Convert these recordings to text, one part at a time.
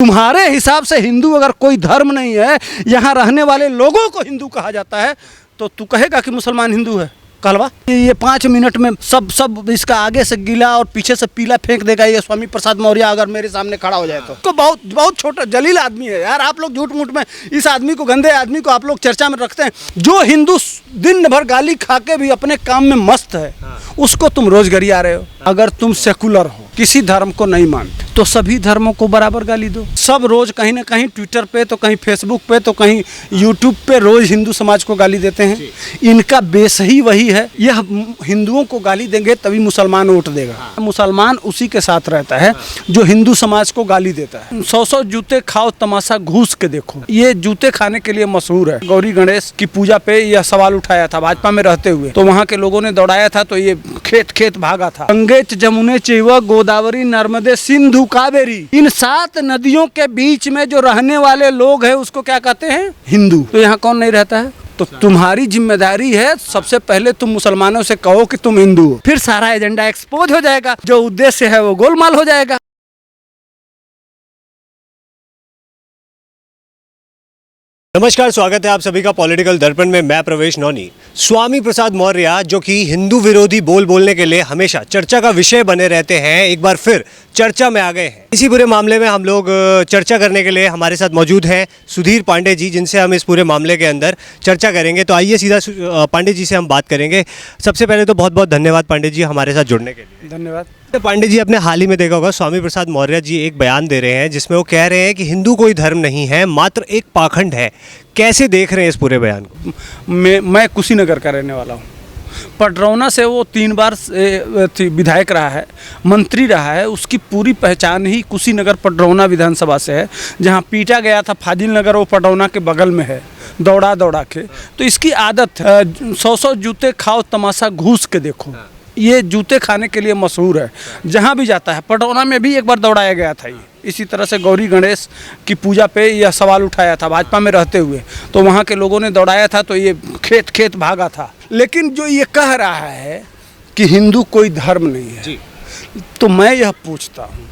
तुम्हारे हिसाब से हिंदू अगर कोई धर्म नहीं है, यहाँ रहने वाले लोगों को हिंदू कहा जाता है, तो तू कहेगा कि मुसलमान हिंदू है? कहलवा ये 5 मिनट में सब इसका आगे से गीला और पीछे से पीला फेंक देगा ये स्वामी प्रसाद मौर्य अगर मेरे सामने खड़ा हो जाए तो बहुत छोटा जलील आदमी है यार। आप लोग झूठ मूठ में इस आदमी को, गंदे आदमी को आप लोग चर्चा में रखते हैं। जो हिंदू दिन भर गाली खा के भी अपने काम में मस्त है, उसको तुम रोज गरिया रहे हो। अगर तुम सेकुलर हो, किसी धर्म को नहीं मानते, तो सभी धर्मों को बराबर गाली दो। सब रोज कहीं ना कहीं ट्विटर पे, तो कहीं फेसबुक पे, तो कहीं यूट्यूब पे रोज हिंदू समाज को गाली देते हैं। इनका बेस ही वही है, यह हिंदुओं को गाली देंगे तभी मुसलमान वोट देगा। मुसलमान उसी के साथ रहता है जो हिंदू समाज को गाली देता है। 100 जूते खाओ, तमाशा घूस के देखो, ये जूते खाने के लिए मशहूर है। गौरी गणेश की पूजा पे यह सवाल उठाया था भाजपा में रहते हुए, तो वहाँ के लोगों ने दौड़ाया था, तो ये खेत खेत भागा था। गंगे जमुने चैव गोदावरी नर्मदे सिंधु कावेरी, इन 7 नदियों के बीच में जो रहने वाले लोग हैं उसको क्या कहते हैं? हिंदू। तो यहाँ कौन नहीं रहता है? तो तुम्हारी जिम्मेदारी है सबसे पहले तुम मुसलमानों से कहो कि तुम हिंदू हो, फिर सारा एजेंडा एक्सपोज हो जाएगा, जो उद्देश्य है वो गोलमाल हो जाएगा। नमस्कार, स्वागत है आप सभी का पॉलिटिकल दर्पण में। मैं प्रवेश नौनी। स्वामी प्रसाद मौर्य जो कि हिंदू विरोधी बोलने के लिए हमेशा चर्चा का विषय बने रहते हैं, एक बार फिर चर्चा में आ गए हैं। इसी पूरे मामले में हम लोग चर्चा करने के लिए हमारे साथ मौजूद हैं सुधीर पांडे जी, जिनसे हम इस पूरे मामले के अंदर चर्चा करेंगे। तो आइए सीधा पांडे जी से हम बात करेंगे। सबसे पहले तो बहुत बहुत धन्यवाद पांडे जी हमारे साथ जुड़ने के लिए। धन्यवाद। तो पांडे जी, आपने हाल ही में देखा होगा स्वामी प्रसाद मौर्य जी एक बयान दे रहे हैं जिसमें वो कह रहे हैं कि हिंदू कोई धर्म नहीं है, मात्र एक पाखंड है। कैसे देख रहे हैं इस पूरे बयान को? मैं कुशीनगर का रहने वाला हूँ। पडरौना से वो 3 बार विधायक रहा है, मंत्री रहा है। उसकी पूरी पहचान ही कुशीनगर पडरौना विधानसभा से है। जहाँ पीटा गया था फाजिल नगर, वो पडरौना के बगल में है, दौड़ा के। तो इसकी आदत है 100 जूते खाओ, तमाशा घूस के देखो, ये जूते खाने के लिए मशहूर है। जहाँ भी जाता है, पडरौना में भी एक बार दौड़ाया गया था। ये इसी तरह से गौरी गणेश की पूजा पे यह सवाल उठाया था भाजपा में रहते हुए, तो वहाँ के लोगों ने दौड़ाया था, तो ये खेत खेत भागा था। लेकिन जो ये कह रहा है कि हिंदू कोई धर्म नहीं है जी, तो मैं यह पूछता हूँ,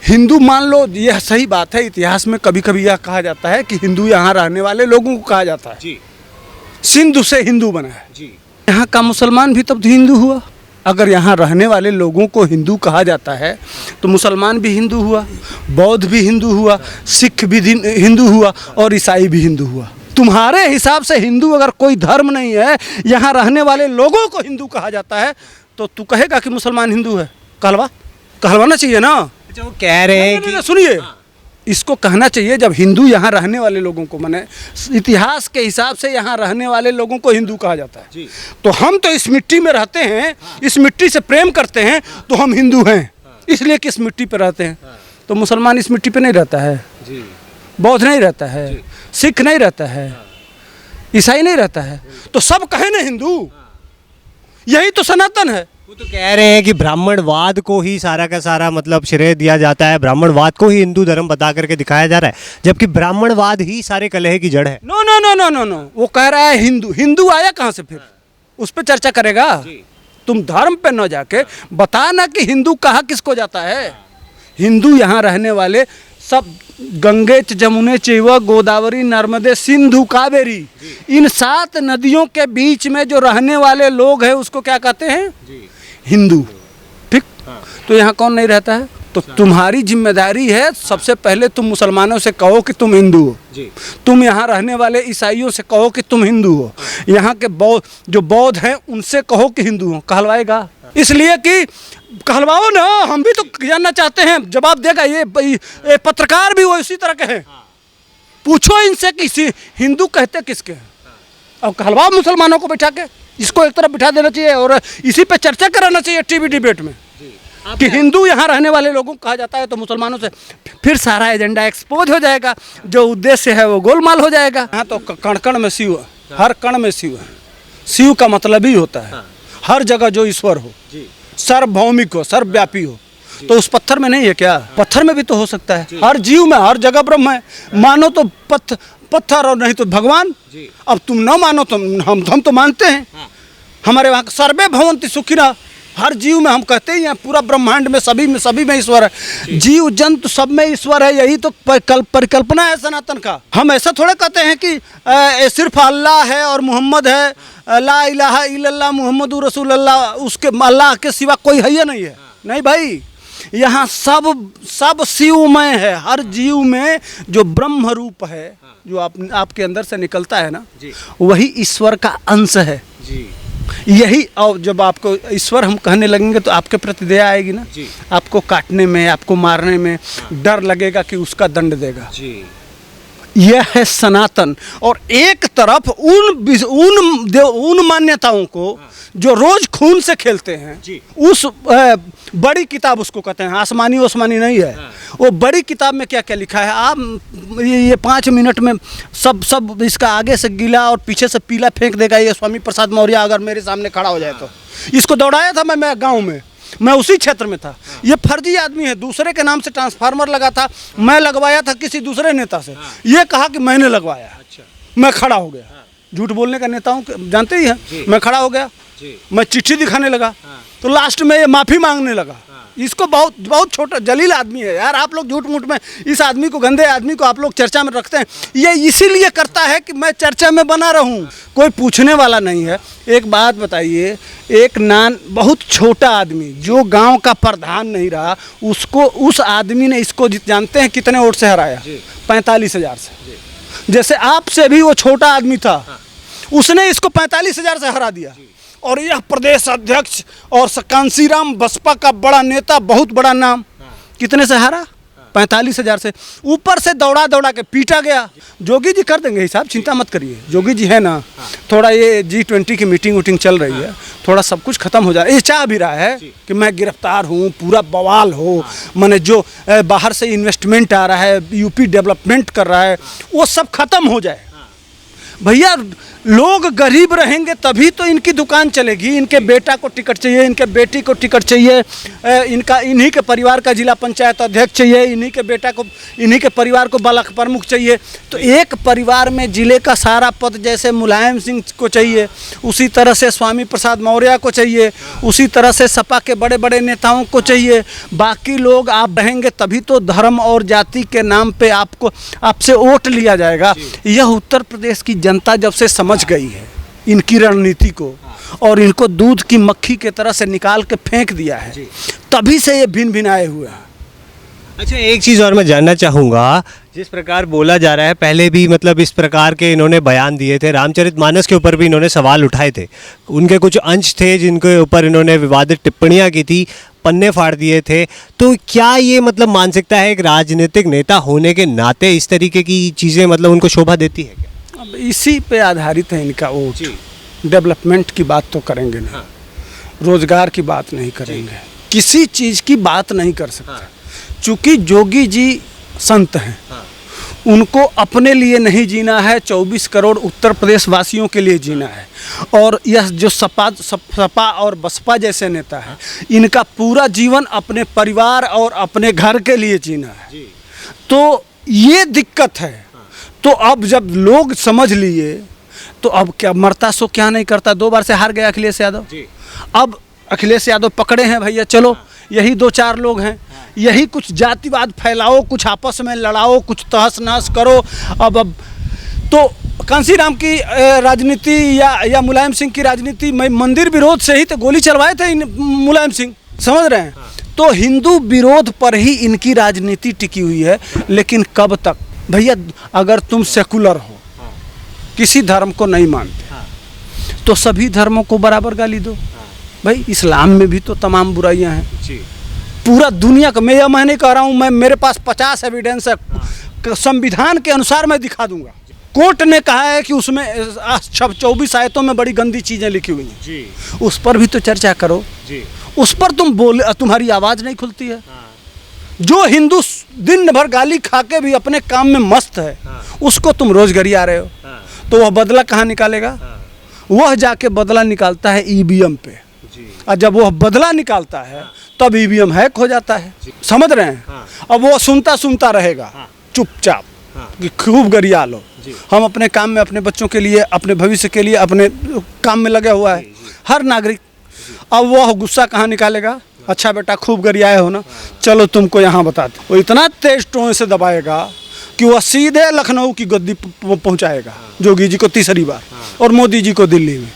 हिंदू मान लो, यह सही बात है। इतिहास में कभी कभी यह कहा जाता है कि हिंदू यहाँ रहने वाले लोगों को कहा जाता है जी। सिंधु से हिंदू बना है जी। यहाँ का मुसलमान भी तब हिंदू हुआ। अगर यहाँ रहने वाले लोगों को हिंदू कहा जाता है तो मुसलमान भी हिंदू हुआ, बौद्ध भी हिंदू हुआ, सिख भी हिंदू हुआ, और ईसाई भी हिंदू हुआ। तुम्हारे हिसाब से हिंदू अगर कोई धर्म नहीं है, यहाँ रहने वाले लोगों को हिंदू कहा जाता है, तो तू कहेगा कि मुसलमान हिंदू है? कहलवाना चाहिए ना। जो वो कह रहे हैं कि सुनिए, इसको कहना चाहिए जब हिंदू यहाँ रहने वाले लोगों को, माने इतिहास के हिसाब से यहाँ रहने वाले लोगों को हिंदू कहा जाता है जी। तो हम तो इस मिट्टी में रहते हैं, इस मिट्टी से प्रेम करते हैं, तो हम हिंदू हैं, इसलिए कि इस मिट्टी पे रहते हैं। तो मुसलमान इस मिट्टी पे नहीं रहता है जी, बौद्ध नहीं रहता है, सिख नहीं रहता है, ईसाई नहीं रहता है, तो सब कहे ना हिंदू, यही तो सनातन है। वो तो कह रहे हैं कि ब्राह्मणवाद को ही सारा का सारा मतलब श्रेय दिया जाता है, ब्राह्मणवाद को ही हिंदू धर्म बता करके दिखाया जा रहा है, जबकि ब्राह्मणवाद ही सारे कलह की जड़ है। No no no no no no, वो कह रहा है हिंदू। हिंदू आया कहाँ से? फिर उस पर चर्चा करेगा। तुम धर्म पे न जाके बता ना कि हिंदू कहाँ किसको जाता है। हिंदू यहाँ रहने वाले सब गंगे जमुने चैव गोदावरी नर्मदे सिंधु कावेरी, इन 7 नदियों के बीच में जो रहने वाले लोग हैं उसको क्या कहते हैं? हिंदू। ठीक। तो यहाँ कौन नहीं रहता है? तो तुम्हारी जिम्मेदारी है सबसे पहले तुम मुसलमानों से कहो कि तुम हिंदू हो जी। तुम यहाँ रहने वाले ईसाइयों से कहो कि तुम हिंदू हो। यहाँ के जो बौद्ध हैं उनसे कहो कि हिंदू हो। कहलवाएगा? इसलिए कि कहलवाओ ना, हम भी तो जानना चाहते हैं, जवाब देगा। ये पत्रकार भी वो इसी तरह के हैं। पूछो इनसे कि हिंदू कहते किसके हैं, अब कहलवाओ मुसलमानों को बैठा के। इसको एक तरफ बिठा देना चाहिए और इसी पे चर्चा कराना चाहिए टीवी डिबेट में कि हिंदू यहाँ रहने वाले लोगों को कहा जाता है, तो मुसलमानों से, फिर सारा एजेंडा एक्सपोज हो जाएगा, जो उद्देश्य है वो गोलमाल हो जाएगा। यहाँ तो कण कण में शिव, हर कण में शिव है। शिव का मतलब ही होता है हर जगह जो ईश्वर हो, सर्वभौमिक हो, सर्वव्यापी हो। तो उस पत्थर में नहीं है क्या? पत्थर में भी तो हो सकता है। हर जीव में, हर जगह ब्रह्म है। मानो तो पत्थर और नहीं तो भगवान। अब तुम न मानो तो हम तो मानते हैं। हमारे वहाँ सर्वे भवन्ति सुखिनः, हर जीव में, हम कहते ही हैं पूरा ब्रह्मांड में सभी में ईश्वर है। जीव जंतु सब में ईश्वर है, यही तो परिकल्पना है सनातन का। हम ऐसा थोड़े कहते हैं कि सिर्फ अल्लाह है और मोहम्मद है, ला इलाहा इल्लल्लाह मुहम्मदुर रसूलुल्लाह, उसके अल्लाह के सिवा कोई है या नहीं है। नहीं भाई, यहाँ सब शिवमय है। हर जीव में जो ब्रह्म रूप है, जो आपके अंदर से निकलता है ना, वही ईश्वर का अंश है जी। यही, और जब आपको ईश्वर हम कहने लगेंगे तो आपके प्रति दया आएगी ना जी। आपको काटने में, आपको मारने में डर लगेगा कि उसका दंड देगा जी। यह है सनातन। और एक तरफ उन मान्यताओं को जो रोज खून से खेलते हैं जी। उस बड़ी किताब उसको कहते हैं, आसमानी ओसमानी नहीं है। वो बड़ी किताब में क्या क्या लिखा है, आप ये 5 मिनट में सब इसका आगे से गीला और पीछे से पीला फेंक देगा ये स्वामी प्रसाद मौर्य अगर मेरे सामने खड़ा हो जाए तो। इसको दौड़ाया था मैं गाँव में, मैं उसी क्षेत्र में था। ये फर्जी आदमी है, दूसरे के नाम से ट्रांसफार्मर लगा था, मैं लगवाया था किसी दूसरे नेता से। ये कहा कि मैंने लगवाया। अच्छा। मैं खड़ा हो गया। झूठ बोलने का नेताओं जानते ही हैं। मैं खड़ा हो गया, मैं चिट्ठी दिखाने लगा, तो लास्ट में ये माफ़ी मांगने लगा। इसको बहुत छोटा जलील आदमी है यार। आप लोग झूठ मूठ में इस आदमी को, गंदे आदमी को आप लोग चर्चा में रखते हैं। ये इसीलिए करता है कि मैं चर्चा में बना रहूं, कोई पूछने वाला नहीं है। एक बात बताइए, एक बहुत छोटा आदमी जो गांव का प्रधान नहीं रहा, उसको, उस आदमी ने इसको जानते हैं कितने वोट से हराया? 45,000 से। जैसे आपसे भी वो छोटा आदमी था, उसने इसको 45,000 से हरा दिया। और यह प्रदेश अध्यक्ष और कांसीराम बसपा का बड़ा नेता, बहुत बड़ा नाम, कितने से हारा? 45,000 से। ऊपर से दौड़ा के पीटा गया। जोगी जी कर देंगे हिसाब, चिंता मत करिए। जोगी जी है ना, थोड़ा ये G20 की मीटिंग चल रही है, थोड़ा सब कुछ खत्म हो जा रहा है। ये चाह भी रहा है कि मैं गिरफ्तार हूँ, पूरा बवाल हो, मैंने जो बाहर से इन्वेस्टमेंट आ रहा है, यूपी डेवलपमेंट कर रहा है, वो सब खत्म हो जाए। भैया लोग गरीब रहेंगे तभी तो इनकी दुकान चलेगी। इनके बेटा को टिकट चाहिए, इनके बेटी को टिकट चाहिए, इन्हीं के परिवार का जिला पंचायत अध्यक्ष चाहिए, इन्हीं के बेटा को, इन्हीं के परिवार को ब्लॉक प्रमुख चाहिए। तो एक परिवार में जिले का सारा पद जैसे मुलायम सिंह को चाहिए, उसी तरह से स्वामी प्रसाद मौर्य को चाहिए, उसी तरह से सपा के बड़े बड़े नेताओं को चाहिए। बाकी लोग आप रहेंगे तभी तो धर्म और जाति के नाम पे आपसे वोट लिया जाएगा। यह उत्तर प्रदेश की जनता जब से समझ गई है इनकी रणनीति को, और इनको दूध की मक्खी के तरह से निकाल के फेंक दिया है, तभी से ये भिन्न आए हुए हैं। अच्छा, एक चीज़ और मैं जानना चाहूँगा, जिस प्रकार बोला जा रहा है, पहले भी मतलब इस प्रकार के इन्होंने बयान दिए थे, रामचरितमानस के ऊपर भी इन्होंने सवाल उठाए थे, उनके कुछ अंश थे जिनके ऊपर इन्होंने विवादित टिप्पणियाँ की थी, पन्ने फाड़ दिए थे। तो क्या ये मतलब मानसिकता है एक राजनीतिक नेता होने के नाते इस तरीके की चीज़ें मतलब उनको शोभा देती है क्या? अब इसी पे आधारित है इनका वोट। डेवलपमेंट की बात तो करेंगे नहीं, रोजगार की बात नहीं करेंगे, किसी चीज़ की बात नहीं कर सकते। चूँकि जोगी जी संत हैं, उनको अपने लिए नहीं जीना है, 24 करोड़ उत्तर प्रदेश वासियों के लिए जीना है। और यह जो सपा और बसपा जैसे नेता है, इनका पूरा जीवन अपने परिवार और अपने घर के लिए जीना है। तो ये दिक्कत है। तो अब जब लोग समझ लिए तो अब क्या, मरता सो क्या नहीं करता। 2 बार से हार गया अखिलेश यादव। अब अखिलेश यादव पकड़े हैं भैया, चलो यही 2-4 लोग हैं, यही कुछ जातिवाद फैलाओ, कुछ आपस में लड़ाओ, कुछ तहस नहस करो। अब तो कांसीराम की राजनीति या मुलायम सिंह की राजनीति, मैं मंदिर विरोध से ही तो गोली चलवाए थे मुलायम सिंह, समझ रहे हैं। तो हिंदू विरोध पर ही इनकी राजनीति टिकी हुई है। लेकिन कब तक भैया, अगर तुम सेकुलर हो, किसी धर्म को नहीं मानते, तो सभी धर्मों को बराबर गाली दो। भाई इस्लाम में भी तो तमाम बुराइयां हैं। पूरा दुनिया का, मैं नहीं कह रहा हूँ, मैं मेरे पास 50 एविडेंस है, संविधान के अनुसार मैं दिखा दूंगा। कोर्ट ने कहा है कि उसमें 24 आयतों में बड़ी गंदी चीज़ें लिखी हुई हैं, उस पर भी तो चर्चा करो। उस पर तुम बोले, तुम्हारी आवाज़ नहीं खुलती है। जो हिंदू दिन भर गाली खा के भी अपने काम में मस्त है, उसको तुम रोज गरिया रहे हो, तो वह बदला कहाँ निकालेगा? वह जाके बदला निकालता है ईवीएम पे। और जब वह बदला निकालता है तब ईवीएम हैक हो जाता है, समझ रहे हैं। अब वो सुनता रहेगा चुपचाप कि खूब गरिया लो, हम अपने काम में, अपने बच्चों के लिए, अपने भविष्य के लिए, अपने काम में लगे हुआ है हर नागरिक। अब वह गुस्सा कहाँ निकालेगा? अच्छा बेटा खूब गरियाए हो ना, चलो तुमको यहाँ बताते। वो इतना तेज टोन से दबाएगा कि वह सीधे लखनऊ की गद्दी पहुँचाएगा, जोगी जी को तीसरी बार और मोदी जी को दिल्ली में।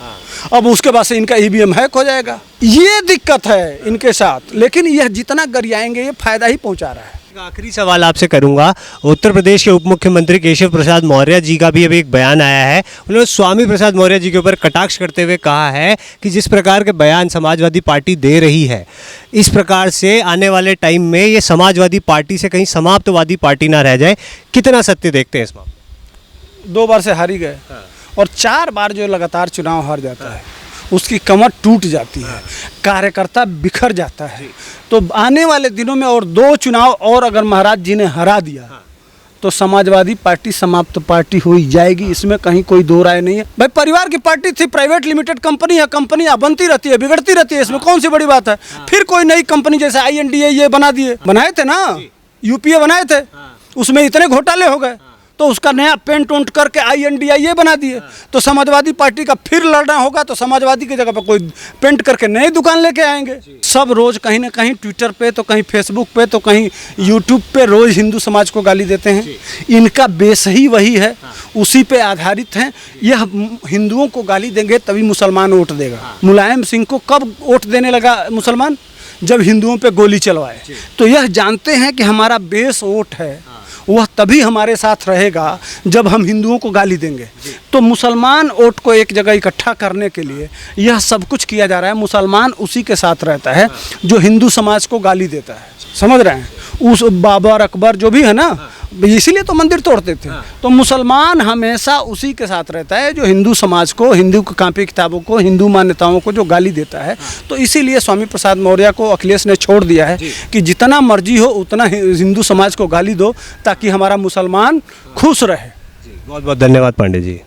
अब उसके बाद से इनका ईवीएम हैक हो जाएगा। ये दिक्कत है इनके साथ, लेकिन यह जितना गरियाएंगे ये फायदा ही पहुँचा रहा है। एक आखिरी सवाल आपसे करूंगा। उत्तर प्रदेश के उप मुख्यमंत्री केशव प्रसाद मौर्य जी का भी अभी एक बयान आया है। उन्होंने स्वामी प्रसाद मौर्य जी के ऊपर कटाक्ष करते हुए कहा है कि जिस प्रकार के बयान समाजवादी पार्टी दे रही है, इस प्रकार से आने वाले टाइम में ये समाजवादी पार्टी से कहीं समाप्तवादी पार्टी ना रह जाए। कितना सत्य देखते हैं इस मामले? 2 बार से हार ही गए और 4 बार जो लगातार चुनाव हार जाता है उसकी कमर टूट जाती है, कार्यकर्ता बिखर जाता है। तो आने वाले दिनों में और 2 चुनाव और अगर महाराज जी ने हरा दिया तो समाजवादी पार्टी समाप्त पार्टी हो ही जाएगी, इसमें कहीं कोई दो राय नहीं है। भाई परिवार की पार्टी थी, प्राइवेट लिमिटेड कंपनी है, कंपनियां बनती रहती है, बिगड़ती रहती है, इसमें कौन सी बड़ी बात है। फिर कोई नई कंपनी जैसे INDA ये बनाए थे ना, UPA बनाए थे, उसमें इतने घोटाले हो गए तो उसका नया पेंट उंट करके INDA ये बना दिए। तो समाजवादी पार्टी का फिर लड़ना होगा तो समाजवादी की जगह पर कोई पेंट करके नई दुकान लेके आएंगे। सब रोज कहीं ना कहीं ट्विटर पे तो कहीं फेसबुक पे तो कहीं यूट्यूब पे रोज हिंदू समाज को गाली देते हैं। इनका बेस ही वही है, उसी पे आधारित है। यह हिंदुओं को गाली देंगे तभी मुसलमान वोट देगा। मुलायम सिंह को कब वोट देने लगा मुसलमान? जब हिंदुओं पे गोली चलवाए। तो यह जानते हैं कि हमारा बेस वोट है, वह तभी हमारे साथ रहेगा जब हम हिंदुओं को गाली देंगे। तो मुसलमान वोट को एक जगह इकट्ठा करने के लिए यह सब कुछ किया जा रहा है। मुसलमान उसी के साथ रहता है जो हिंदू समाज को गाली देता है, समझ रहे हैं? उस बाबर अकबर जो भी है ना, इसीलिए तो मंदिर तोड़ते थे। तो मुसलमान हमेशा उसी के साथ रहता है जो हिंदू समाज को, हिंदू कापी किताबों को, हिंदू मान्यताओं को जो गाली देता है। तो इसीलिए स्वामी प्रसाद मौर्य को अखिलेश ने छोड़ दिया है कि जितना मर्जी हो उतना हिंदू समाज को गाली दो ताकि हमारा मुसलमान खुश रहे। बहुत बहुत धन्यवाद पांडे जी।